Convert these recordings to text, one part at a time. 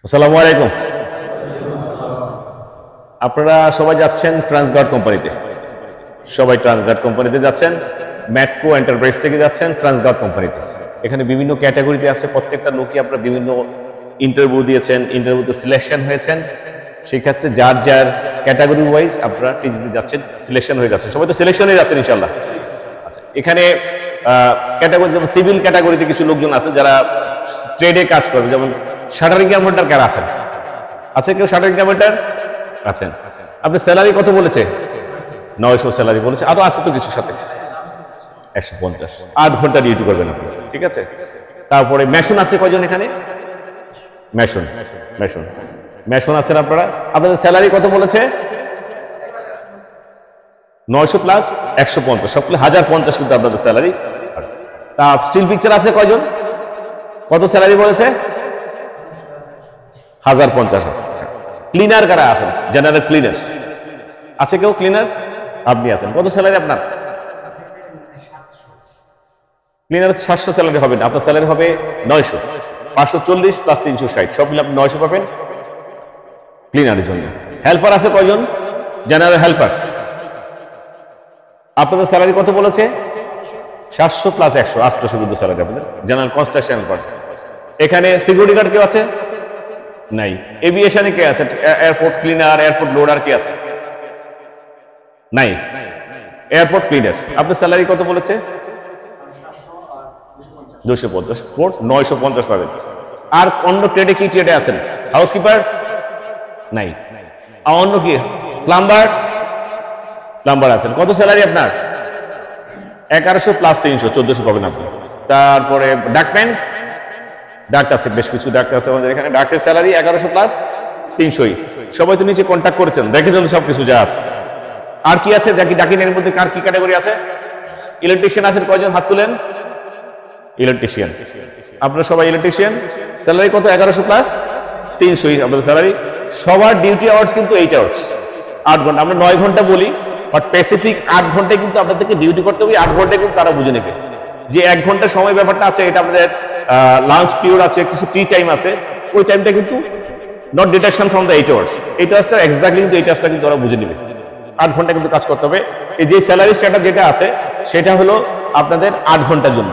আসসালামু আলাইকুম। আপনারা সবাই যাচ্ছেন ট্রান্সগার্ড কোম্পানিতে, সবাই ট্রান্সগার্ড কোম্পানিতে যাচ্ছেন, ম্যাটকো এন্টারপ্রাইজ থেকে যাচ্ছেন ট্রান্সগার্ড কোম্পানিতে। এখানে বিভিন্ন ক্যাটাগরিতে আছে, প্রত্যেকটা লোকই আপনারা বিভিন্ন ইন্টারভিউ দিয়েছেন, ইন্টারভিউতে সিলেকশন হয়েছেন। সেই ক্ষেত্রে যার যার ক্যাটাগরি ওয়াইজ আপনারা টিভিতে যাচ্ছেন, সিলেকশন হয়ে যাচ্ছেন। সবাই তো সিলেকশন হয়ে যাচ্ছেন ইনশাল্লাহ। আচ্ছা, এখানে ক্যাটাগরি যেমন সিভিল ক্যাটাগরিতে কিছু লোকজন আছে যারা ট্রেডে কাজ করবে, যেমন শাটারিং কাউন্টার কারা আছেন? আছে কেউ শাটারিং কাউন্টার আছেন? আপনার স্যালারি কত বলেছে? 900 স্যালারি বলেছে। আরো আছে তো কিছু সাথে 150। 8 ঘন্টা ডিউটি করবেন আপনি, ঠিক আছে। তারপরে মেশন আছে কয়জন এখানে? মেশন মেশন মেশন আছেন আপনারা। আপনাদের স্যালারি কত বলেছে? 900 প্লাস 150, সবগুলো 1050 কিন্তু আপনাদের স্যালারি। তা স্টিল পিকচার আছে কয়জন? কত স্যালারি বলেছে? 1050 আছে। ক্লিনার কারা আছেন? জেনারেল ক্লিনার আছে কেউ? ক্লিনার আপনি আছেন। কত স্যালারি আপনার? ক্লিনার 700 স্যালারি হবে না, আপনার স্যালারি হবে 900। 540 প্লাস 360, সব মিলে আপনি 900 পাবেন ক্লিনারের জন্য। হেল্পার আছে কয়জন? General helper. আপনাদের স্যালারি কত বলেছে? 700 প্লাস 100, 800 কিন্তু স্যালারি আপনাদের জেনারেল কনস্ট্রাকশন হেল্পার। এখানে সিকিউরিটি গার্ড কেউ আছে? নাই। এভিয়েশনে কে আছে? এয়ারপোর্ট ক্লিনার, এয়ারপোর্ট লোডার কে আছে? নাই। Airport cleaner. আপনার স্যালারি কত বলেছে? 250, পোর্ট 950 পাবেন। আর অন্য ট্রেডে কি ট্রেডে আছেন? হাউসকিপার নাই। আর অন্য কি? প্লাম্বার, প্লাম্বার আছেন। কত স্যালারি আপনার? 1100 প্লাস 300, 1400 পাবেন আপনি। তারপরে ডাকম্যান, ডাক আছে, বেশ কিছু ডাক আছে আমাদের এখানে। ডাকের স্যালারি 1100 প্লাস 300। সবাই তো নিচে কন্ট্যাক্ট করেছেন, দেখেছেন সবকিছু যা আছে। আর কি আছে? ডাকিনের মধ্যে কার কি ক্যাটাগরি আছে? ইলেকট্রিশিয়ান আছেন কয়জন? হাত তুলেন। ইলেকট্রিশিয়ান, আপনারা সবাই ইলেকট্রিশিয়ান। স্যালারি কত? 1100 প্লাস 300 আপনাদের স্যালারি। সবার ডিউটি আওয়ার্স কিন্তু 8 আওয়ার্স, 8 ঘন্টা। আমরা 9 ঘন্টা বলি, বাট স্পেসিফিক 8 ঘন্টায় কিন্তু আপনাদেরকে ডিউটি করতে হবে। 8 ঘন্টায় কিন্তু তারা বুঝে নেবে যে 1 ঘন্টা সময় ব্যাপারটা আছে, এটা আমাদের লাঞ্চ পিরিয়ড আছে, কিছু টি টাইম আছে। ওই টাইমটা কিন্তু not deduction from the 8 hours. 8 আওয়ার্সটা এক্স্যাক্টলি কিন্তু 8 আওয়ার্সটা কিন্তু ওরা বুঝে নেবে। 8 ঘন্টা কিন্তু কাজ করতে হবে। এই যে স্যালারি স্ট্যাটাস যেটা আছে সেটা হলো আপনাদের 8 ঘন্টার জন্য।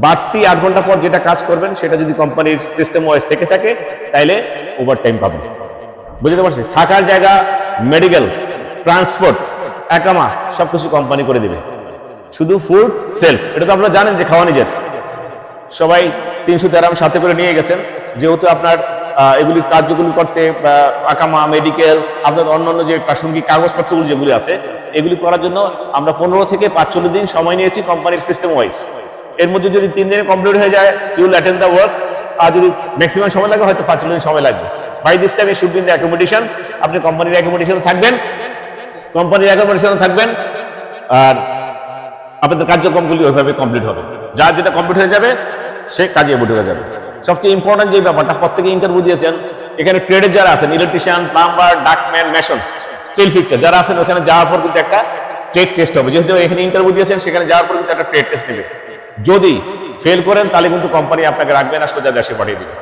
বাড়তি 8 ঘন্টা পর যেটা কাজ করবেন সেটা যদি কোম্পানির সিস্টেম ওয়াইজ থেকে থাকে তাইলে ওভার টাইম পাবেন। বুঝতে পারছি? থাকার জায়গা, মেডিকেল, ট্রান্সপোর্ট, একামা সবকিছু কোম্পানি করে দিবে। শুধু ফুড সেলফ, এটা তো আপনারা জানেন যে খাওয়া নিজের। সবাই 300 দেরহাম সাথে করে নিয়ে গেছেন, যেহেতু আপনার এগুলি কার্যগুলি করতে আকামা, মেডিকেল, আপনার অন্যান্য যে প্রাসঙ্গিক কাগজপত্রগুলি যেগুলি আছে এগুলি করার জন্য আমরা 15 থেকে 45 দিন সময় নিয়েছি কোম্পানির সিস্টেম ওয়াইজ। এর মধ্যে যদি 3 দিনে কমপ্লিট হয়ে যায়, you will attend the work. আর যদি ম্যাক্সিমাম সময় লাগে, হয়তো 45 দিন সময় লাগবে। By this time should be in the accommodation. আপনি কোম্পানির অ্যাকোমোডেশনে থাকবেন, কোম্পানির অ্যাকোমোডেশনে থাকবেন, আর আপনাদের কার্যক্রমগুলি ওইভাবে কমপ্লিট হবে। যার যেটা কমপ্লিট হয়ে যাবে সে কাজে এভোট হয়ে যাবে। সবচেয়ে ইম্পর্টেন্ট যে ব্যাপারটা, প্রত্যেকে ইন্টারভিউ দিয়েছেন, এখানে ট্রেডের যারা আছেন, electrician, plumber, ductman, mason, still fixer যারা আছেন, ওখানে যাওয়ার পর কিন্তু একটা ট্রেড টেস্ট হবে। যেহেতু এখানে ইন্টারভিউ দিয়েছেন, সেখানে যাওয়ার পর কিন্তু একটা ট্রেড টেস্ট নেবে। যদি ফেল করেন তাহলে কিন্তু কোম্পানি আপনাকে রাখবে না, সোজা দেশে পাঠিয়ে দেবে।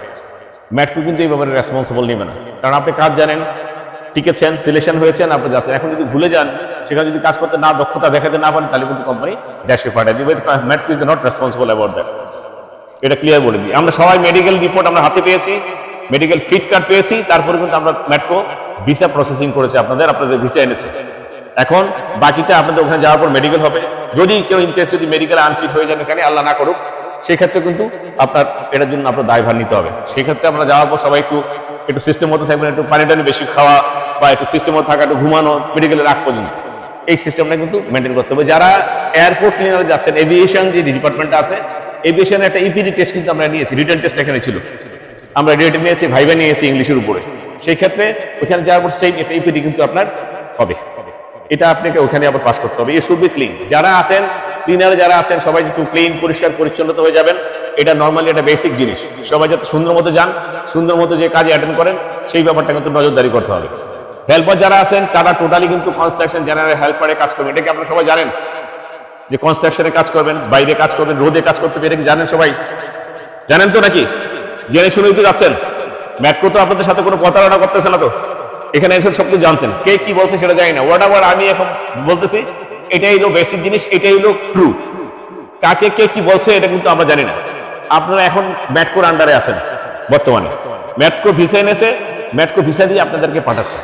ম্যাটকো কিন্তু এই ব্যাপারে রেসপন্সিবল নেবে না, কারণ আপনি কাজ জানেন, টিকেছেন, সিলেকশন হয়েছেন, আপনি যাচ্ছেন। এখন যদি ভুলে যান, সেখানে যদি কাজ করতে না, দক্ষতা দেখাতে না পারেন, তাহলে কিন্তু কোম্পানি দেশে পাঠিয়ে দেবে। Matco is not responsible about that. এটা ক্লিয়ার বলে দিই। আমরা সবাই মেডিকেল রিপোর্ট আমরা হাতে পেয়েছি, মেডিকেল ফিট কার্ড পেয়েছি, তারপরে কিন্তু আমরা ম্যাটকো ভিসা প্রসেসিং করেছে, আপনাদের ভিসা এনেছে। এখন বাকিটা আপনাদের ওখানে যাওয়ার পর মেডিকেল হবে। যদি কেউ ইনকেস যদি মেডিকেল আনফিট হয়ে যান এখানে, আল্লাহ না করুক, সেক্ষেত্রে কিন্তু আপনার এটার জন্য আপনার দায়ভার নিতে হবে। সেক্ষেত্রে আমরা যাওয়ার পর সবাই একটু সিস্টেম মতো থাকবেন, একটু পানি টানি বেশি খাওয়া, বা একটু সিস্টেম মতো থাকা, একটু ঘুমানো, মেডিকেলের আগ পর্যন্ত এই সিস্টেমটা কিন্তু মেনটেন করতে হবে। যারা এয়ারপোর্ট ক্লিনারে যাচ্ছেন, এভিয়েশন যে ডিপার্টমেন্টটা আছে, এভিয়েশনের একটা ইপিডি টেস্ট কিন্তু আমরা নিয়েছি, রিটেন টেস্ট এখানে ছিল, আমরা রিটেন নিয়েছি, ভাইভা নিয়েছি ইংলিশের উপরে। সেই ক্ষেত্রে ওখানে যাওয়ার পর সেই একটা ইপিডি কিন্তু আপনার হবে। এটা আপনাকে ওখানে আবার পাস করতে হবে। এ শুড বি ক্লিন। যারা আছেন ক্লিনারে, যারা আছেন সবাই একটু ক্লিন, পরিষ্কার পরিচ্ছন্নতা হয়ে যাবেন। এটা নর্মালি একটা বেসিক জিনিস। সবাই যাতে সুন্দর মতো যান, সুন্দর মতো যে কাজে অ্যাটেন্ড করেন, সেই ব্যাপারটা কিন্তু নজরদারি করতে হবে। হেল্পার যারা আছেন তারা টোটালি কিন্তু কনস্ট্রাকশন জেনারেল হেল্পারে কাজ করবেন। এটা কি আপনারা সবাই জানেন যে কনস্ট্রাকশনে কাজ করবেন, বাইরে কাজ করবেন, রোদে কাজ করতে হবে? এটা কি জানেন সবাই? জানেন তো নাকি? জেনে শুনেই তো যাচ্ছেন। ম্যাটকো তো আপনাদের সাথে কোনো প্রতারণা করতেছে না তো, এখানে এসে সবকিছু জানছেন, কে কি বলছে সেটা জানি না, হোয়াট এভার আমি এখন বলতেছি এটাই হলো বেসিক জিনিস, এটাই হলো ট্রু। কাকে কে কি বলছে এটা কিন্তু আমরা জানি না। আপনারা এখন ম্যাটকোর আন্ডারে আছেন বর্তমানে, ম্যাটকো ভিসা এনেছে, ম্যাটকো ভিসা দিয়ে আপনাদেরকে পাঠাচ্ছে।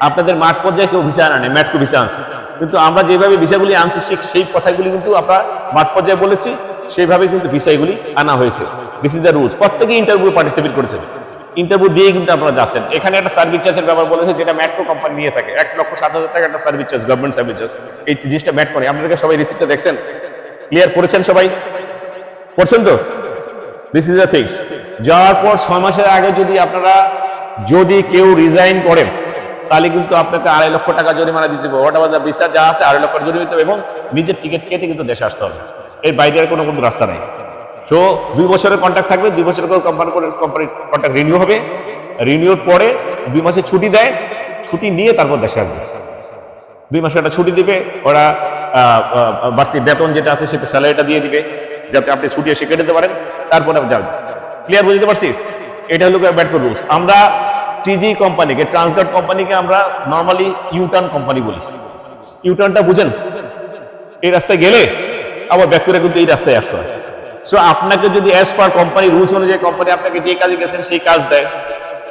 আপনাদের মাঠ পর্যায়ে কেউ ভিসা আনা নেই, ম্যাটকো ভিসা আনছে। কিন্তু আমরা যেভাবে ভিসাগুলি আনছি সেই কথাগুলি কিন্তু আমরা মাঠ পর্যায়ে বলেছি, সেইভাবে কিন্তু ভিসাগুলি আনা হয়েছে। This is the rules. প্রত্যেকে ইন্টারভিউ পার্টিসিপেট করেছেন, ইন্টারভিউ দিয়ে কিন্তু আপনারা যাচ্ছেন। এখানে একটা সার্ভিস চার্জের ব্যাপার বলেছে, যেটা ম্যাটকো কোম্পানি নিয়ে থাকে, 1,07,000 টাকা একটা service charge, government service charge. এই জিনিসটা ম্যাট করে আপনাদেরকে সবাই রিসিপ্টটা দেখছেন, ক্লিয়ার করেছেন সবাই, করছেন তো? This is the things. যাওয়ার পর 6 মাসের আগে যদি কেউ রিজাইন করেন, তাহলে কিন্তু আপনাকে 2.5 লক্ষ টাকা জরিমানা দিতে হবে। হোয়াট এভার দ্য ভিসা যা আছে 2.5 লক্ষ জরিমানা দিতে হবে, এবং নিজের টিকিট কেটে কিন্তু দেশে আসতে হবে। এর বাইরে আর কোনো রাস্তা নেই। সো 2 বছরের কন্ট্রাক্ট থাকবে, 2 বছরের করে কোম্পানির কন্ট্রাক্ট রিনিউ হবে। রিনিউর পরে 2 মাসে ছুটি দেয়, ছুটি নিয়ে তারপর দেশে আসবে। 2 মাসে একটা ছুটি দিবে ওরা, বাড়তি বেতন যেটা আছে সেটা স্যালারিটা দিয়ে দিবে, যাতে আপনি ছুটি এসে কেটে দিতে পারেন, তারপরে যাবেন। ক্লিয়ার বুঝতে পারছি? এটা হলো ম্যাটকো রুলস। আমরা টিজি কোম্পানিকে, ট্রান্সগার্ড কোম্পানিকে আমরা নর্মালি ইউটার্ন কোম্পানি বলি। ইউটার্নটা বুঝেন? এই রাস্তায় গেলে আবার ব্যাক করে কিন্তু এই রাস্তায় আসতে হয়। সো আপনাকে যদি অ্যাজ পার কোম্পানি রুলস অনুযায়ী কোম্পানি আপনাকে যে কাজে গেছেন সেই কাজ দেয়,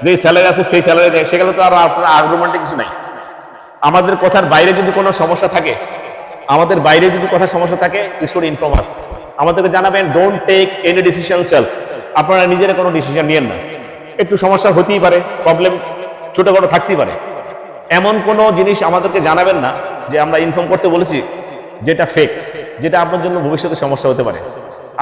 যে স্যালারি আছে সেই স্যালারি দেয়, সেগুলো তো আর আপনার আর্গুমেন্টে কিছু নাই। আমাদের কথার বাইরে যদি কোনো সমস্যা থাকে, আমাদের বাইরে যদি কথার সমস্যা থাকে, ইউ শুড ইনফর্ম আস, আমাদেরকে জানাবেন। Don't take any decision self. আপনারা নিজেরা কোনো ডিসিশন নিয়েন না। একটু সমস্যা হতেই পারে, প্রবলেম ছোটখাটো থাকতেই পারে, এমন কোনো জিনিস আমাদেরকে জানাবেন না যে আমরা ইনফর্ম করতে বলেছি যেটা ফেক, যেটা আপনার জন্য ভবিষ্যতে সমস্যা হতে পারে।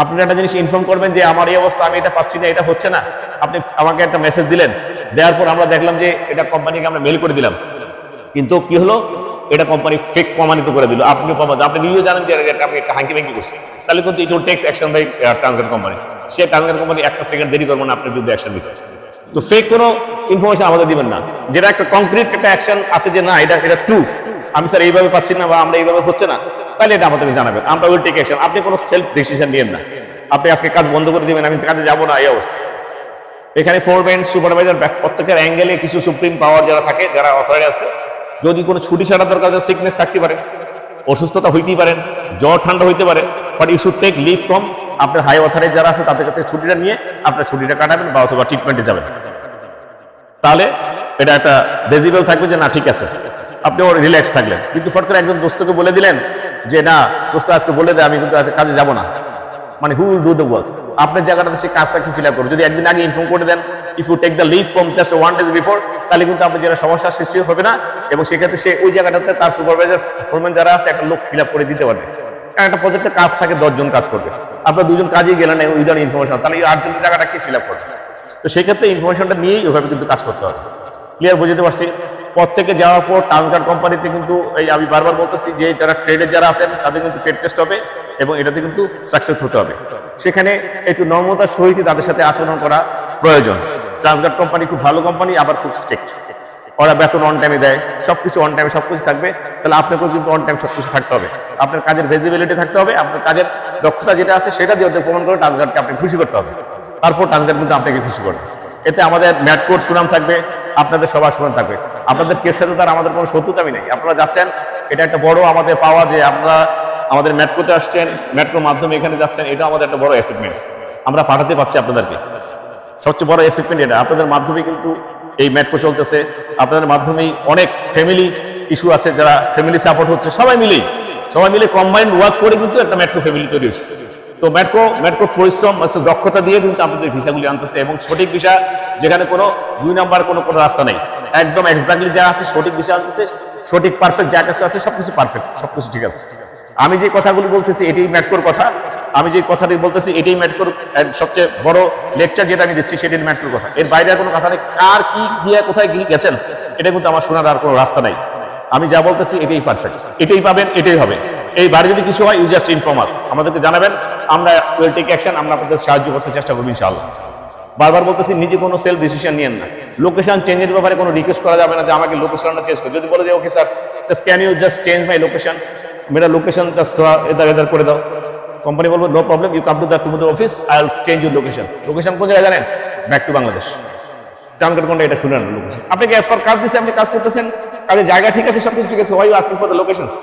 আপনি একটা জিনিস ইনফর্ম করবেন যে আমার এই অবস্থা, আমি এটা পাচ্ছি না, এটা হচ্ছে না। আপনি আমাকে একটা মেসেজ দিলেন, দেওয়ার পর আমরা দেখলাম যে এটা কোম্পানিকে আমরা মেল করে দিলাম, কিন্তু কি হলো, এটা কোম্পানি ফেক প্রমাণিত করে দিল। আপনি নিজেও জানেন যে আমি একটা হাঙ্কি ভেঙ্কি করছি, তাহলে কিন্তু it will take action by Transguard company. সে ট্রান্সগার্ড কোম্পানি 1 সেকেন্ড দেরি করবে না আপনার বিরুদ্ধে অ্যাকশন নিতে। তো ফেক কোনো ইনফরমেশন আমাদের দিবেন না, যেটা একটা কংক্রিট একটা অ্যাকশন আছে যে না এটা ট্রু, আমি স্যার এইভাবে পাচ্ছি না বা আমরা এইভাবে হচ্ছে না, তাহলে এটা আমাদেরকে জানাবেন, আমরা উইল টেক অ্যাকশন। আপনি কোনো সেলফ ডিসিশন নিয়েন না, আপনি আজকে কাজ বন্ধ করে দিবেন, আমি কাজে যাবো না, এই অবস্থা। এখানে ফোরম্যান, সুপারভাইজার, প্রত্যেকের অ্যাঙ্গেলে কিছু সুপ্রিম পাওয়ার যারা থাকে, যারা অথরিটি আছে, যদি কোনো ছুটি ছাড়া দরকার, সিকনেস থাকতে পারে, অসুস্থতা হইতেই পারেন, জ্বর ঠান্ডা হইতে পারে, but you should take leave from আপনার হাই অথরিটি যারা আছে তাদের কাছে ছুটিটা নিয়ে আপনার ছুটিটা কাটাবেন বা অথবা ট্রিটমেন্টে যাবেন। তাহলে এটা একটা ভিজিবল থাকবে যে না ঠিক আছে, আপনি ওর রিল্যাক্স থাকলেন। কিন্তু ফট করে একজন দোস্তকে বলে দিলেন যে না দোস্ত আজকে বলে দেয় আমি কিন্তু কাজে যাবো না, মানে who will do the work? আপনার জায়গাটাতে সেই কাজটা কি ফিল আপ করবে? যদি একদিন আগে ইনফর্ম করে দেন, if you take the leave from just 1 day before, তাহলে কিন্তু আপনার যেটা সমস্যার সৃষ্টি হবে না, এবং সেক্ষেত্রে সে ওই জায়গাটাতে তার সুপারভাইজার, ফোরম্যান যারা আছে একটা লোক ফিল আপ করে দিতে পারবে। কারণ একটা প্রজেক্টের কাজ থাকে 10 জন কাজ করবে, আপনার 2 জন কাজেই গেলেন উইদাউট ইনফরমেশন, তাহলে এই 8 জনের জায়গাটা কি ফিল আপ করবে? তো সেক্ষেত্রে ইনফরমেশনটা নিয়েই ওইভাবে কিন্তু কাজ করতে হবে। ক্লিয়ার বুঝতে পারছি? পর থেকে যাওয়ার পর ট্রান্সগার্ড কোম্পানিতে কিন্তু এই আমি বারবার বলতেছি যে যারা ট্রেডের যারা আছেন তাদের কিন্তু ট্রেড টেস্ট হবে এবং এটাতে কিন্তু সাকসেস হতে হবে। সেখানে একটু নম্রতার সহিত তাদের সাথে আচরণ করা প্রয়োজন। ট্রান্সগার্ড কোম্পানি খুব ভালো কোম্পানি, আবার খুব স্ট্রিক্ট। ওরা বেতন অন টাইমে দেয়, সবকিছু অন টাইমে সবকিছু থাকবে। তাহলে আপনাকেও কিন্তু অন টাইম সবকিছু থাকতে হবে, আপনার কাজের ভিজিবিলিটি থাকতে হবে, আপনার কাজের দক্ষতা যেটা আছে সেটা দিয়ে ওদের প্রমাণ করে ট্রান্সগার্ডকে আপনি খুশি করতে হবে। তারপর ট্রান্সগার্ড কিন্তু আপনাকে খুশি করবে। এতে আমাদের ম্যাটকোর সুনাম থাকবে, আপনাদের সবার সুনাম থাকবে। আপনাদের কের সাথে তার আমাদের কোনো শত্রুতামি নেই। আপনারা যাচ্ছেন, এটা একটা বড় আমাদের পাওয়া যে আপনারা আমাদের ম্যাটকোতে আসছেন, ম্যাটকোর মাধ্যমে এখানে যাচ্ছেন, এটা আমাদের একটা বড় অ্যাচিভমেন্ট। আমরা পাঠাতে পারছি আপনাদেরকে, সবচেয়ে বড় অ্যাচিভমেন্ট এটা। আপনাদের মাধ্যমে কিন্তু এই ম্যাটকো চলতেছে, আপনাদের মাধ্যমেই অনেক ফ্যামিলি ইস্যু আছে, যারা ফ্যামিলি সাপোর্ট হচ্ছে, সবাই মিলে কম্বাইন্ড ওয়ার্ক করে কিন্তু একটা ম্যাটকো ফ্যামিলি তৈরি হচ্ছে। তো ম্যাটকো পরিশ্রম দক্ষতা দিয়ে কিন্তু আপনাদের ভিসাগুলি আনতেছে, এবং সঠিক ভিসা, যেখানে কোনো 2 নাম্বার কোনো রাস্তা নেই, একদম এক্স্যাক্টলি যা আছে সঠিক ভিসা আনতেছে, সঠিক পারফেক্ট যা কিছু আছে সবকিছু পারফেক্ট, সবকিছু ঠিক আছে। আমি যে কথাগুলি বলতেছি এটাই ম্যাটকোর কথা, আমি যে কথাটি বলতেছি এটাই ম্যাটকোর সবচেয়ে বড় লেকচার যেটা আমি দিচ্ছি সেটাই ম্যাটকোর কথা। এর বাইরে কোনো কথা নেই। কার কি দিয়ে কোথায় কি গেছেন এটা কিন্তু আমার শোনার আর কোনো রাস্তা নাই। আমি যা বলতেছি এটাই পারফেক্ট, এটাই পাবেন, এটাই হবে। এই বাইরে যদি কিছু হয় ইউ জাস্ট ইনফর্ম আস, আমাদেরকে জানাবেন, আমরা উইল টেক অ্যাকশন, আমরা আপনাদের সাহায্য করতে চেষ্টা করবো ইনশাআল্লাহ। বারবার বলতেছি নিজে কোনো সেলফ ডিসিশন নিয়েন না। লোকেশন চেঞ্জের ব্যাপারে কোনো রিকোয়েস্ট করা যাবে না যে আমাকে লোকেশনটা চেঞ্জ করে। যদি বলে যে okay sir just can you just change my location, মেরা লোকেশন জাস্ট থোড়া এদার করে দাও, কোম্পানি বলবো no problem, you come to the office, I will change your location. Location কোন জায়গায় জানেন? Back to Bangladesh. স্ট্যান্ডার্ড কোনটা এটা শুনেন লোকেশন। আপনাকে অ্যাজ পার কাজ দিচ্ছে, আপনি কাজ করতেছেন, কাজের জায়গা ঠিক আছে, সবকিছু ঠিক আছে, why you asking for the locations?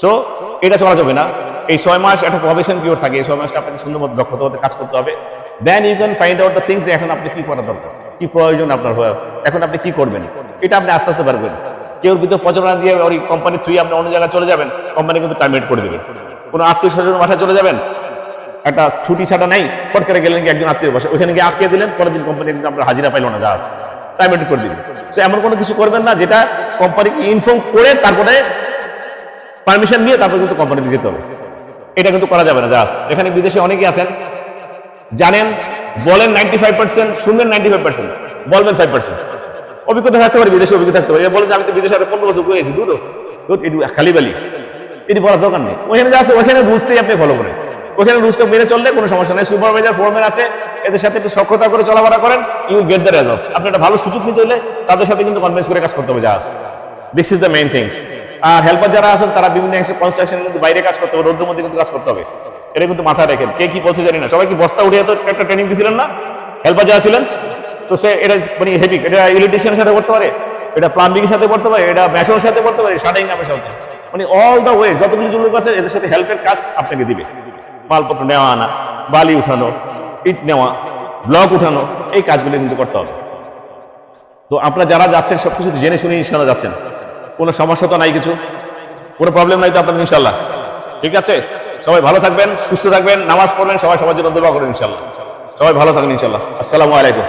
So এটা চলা যাবে না। এই 6 মাস একটা প্রবেশন পিরিয়ড থাকে, এই 6 মাসটা আপনাকে সুন্দর মতো দক্ষতা হতে কাজ করতে হবে। Then you can find out the things, এখন আপনি কি করা দরকার, কি প্রয়োজন আপনার, এখন আপনি কি করবেন, এটা আপনি আস্তে আস্তে পারবেন। কেউ ভিতরে প্রচারণা দিয়ে ওই কোম্পানি থ্রুই আপনি অন্য জায়গায় চলে যাবেন, কোম্পানি কিন্তু টার্মিনেট করে দেবেন। কোনো আত্মীয় স্বজন বাসায় চলে যাবেন, একটা ছুটি ছাটা নাই, ফট করে গেলেন কি একজন আত্মীয় বাসা, ওইখানে গিয়ে আটকে দিলেন, পরের দিন কোম্পানি কিন্তু আপনার হাজিরা পাইল না, জাহাজ টার্মিনেট করে দিবেন। সো এমন কোনো কিছু করবেন না যেটা কোম্পানিকে ইনফর্ম করে তারপরে পারমিশন নিয়ে তারপরে কিন্তু কোম্পানিতে যেতে হবে, এটা কিন্তু করা যাবে না। জাহাজ এখানে বিদেশে অনেকেই আছেন জানেন, বলেন 95%, শুনবেন 95%, বলবেন 5%। অভিজ্ঞতা থাকতে পারে, বিদেশে অভিজ্ঞতা থাকতে পারে, বলেন যে আমি তো বিদেশে 15 বছর ঘুরে গেছি, দুধ এটু খালি বালি, এটি বলার দরকার নেই। ওইখানে যা আছে ওইখানে রুলসটাই আপনি ফলো করেন, ওইখানে রুলসটা মেনে চললে কোনো সমস্যা নেই। সুপারভাইজার ফোরম্যান আছে, এদের সাথে একটু সক্ষতা করে চলাফেরা করেন, ইউ গেট দ্য রেজাল্টস। আপনি একটা ভালো সুযোগ নিতে হলে তাদের সাথে কিন্তু কনভিন্স করে কাজ করতে হবে জাহাজ। This is the main things. আর হেল্পার যারা আছেন তারা বিভিন্ন কনস্ট্রাকশনে কিন্তু বাইরে কাজ করতে হবে, রোদ্রের মধ্যে কিন্তু কাজ করতে হবে, এটা কিন্তু মাথায় রাখেন। কে কি বলছে জানি না, সবাই কি বস্তা উঠিয়ে তো একটা ট্রেনিং দিয়েছিলেন না হেল্পার যারা ছিলেন? তো সে এটা মানে হেভি, এটা ইলেকট্রিশিয়ানের সাথে করতে পারে, এটা প্লাম্বিং এর সাথে করতে পারে, এটা মেশনের সাথে করতে পারে, শাটারিং নামের সাথে, মানে অল দ্য ওয়ে যতগুলো লোক আছে এদের সাথে হেল্পের কাজ আপনাকে দিবে। মালপত্র নেওয়া আনা, বালি উঠানো, ইট নেওয়া, ব্লক উঠানো, এই কাজগুলো কিন্তু করতে হবে। তো আপনারা যারা যাচ্ছেন সবকিছু জেনে শুনে ইনশাল্লাহ যাচ্ছেন, কোনো সমস্যা তো নাই, কিছু কোনো প্রবলেম নাই তো আপনার ইনশাল্লাহ? ঠিক আছে, সবাই ভালো থাকবেন, সুস্থ থাকবেন, নামাজ পড়বেন, সবাই সবার জন্য দোয়া করেন ইনশাল্লাহ। সবাই ভালো থাকবেন ইনশাল্লাহ। আসসালামু আলাইকুম।